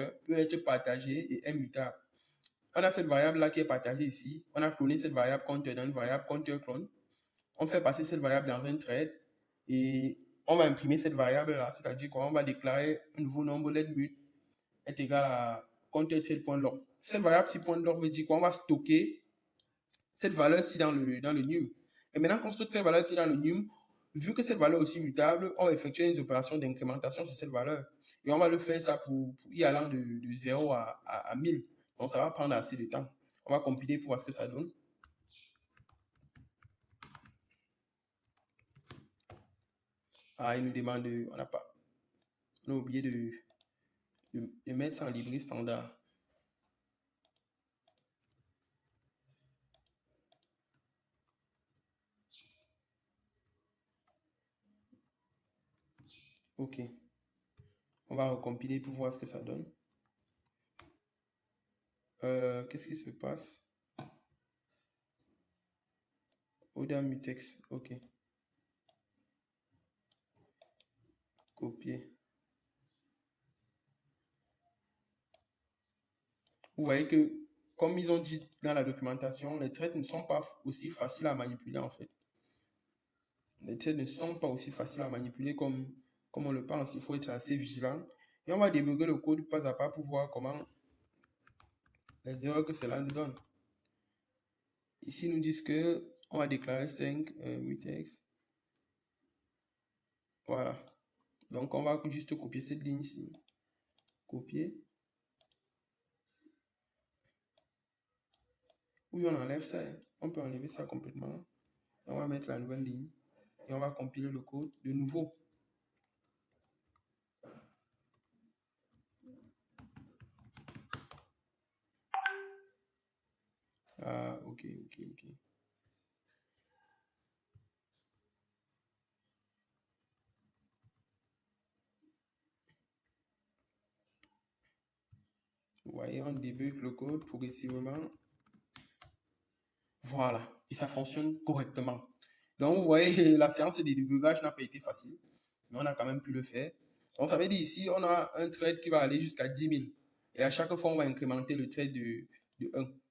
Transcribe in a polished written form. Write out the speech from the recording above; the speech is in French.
constructeur peut être partagée et immutable. On a cette variable-là qui est partagée ici. On a cloné cette variable compteur dans une variable compteur clone. On fait passer cette variable dans un thread et on va imprimer cette variable-là, c'est-à-dire qu'on va déclarer un nouveau nombre let mut est égal à compteur thread.log. Cette variable ci.log veut dire qu'on va stocker cette valeur-ci dans le num. Et maintenant qu'on stocke cette valeur-ci dans le num, vu que cette valeur est aussi mutable, on va effectuer des opérations d'incrémentation sur cette valeur. Et on va le faire ça pour y allant de 0 à 1000. Donc ça va prendre assez de temps. On va compiler pour voir ce que ça donne. Ah, il nous demande, on n'a pas. On a oublié de mettre ça en librairie standard. Ok. On va recompiler pour voir ce que ça donne. Qu'est-ce qui se passe? Oda mutex. Ok. Copier. Vous voyez que, comme ils ont dit dans la documentation, les threads ne sont pas aussi faciles à manipuler en fait. Les threads ne sont pas aussi faciles à manipuler comme on le pense. Il faut être assez vigilant. Et on va débugger le code pas à pas pour voir comment les erreurs que cela nous donne. Ici, ils nous disent que on va déclarer 5 mutex. Voilà. Donc, on va juste copier cette ligne ici. Copier. Oui, on enlève ça. On peut enlever ça complètement. On va mettre la nouvelle ligne. Et on va compiler le code de nouveau. Ah, ok. Vous voyez, on débute le code progressivement. Voilà. Et ça fonctionne correctement. Donc, vous voyez, la séance de débugage n'a pas été facile. Mais on a quand même pu le faire. Donc, ça veut dire ici, on a un thread qui va aller jusqu'à 10 000. Et à chaque fois, on va incrémenter le thread de 1.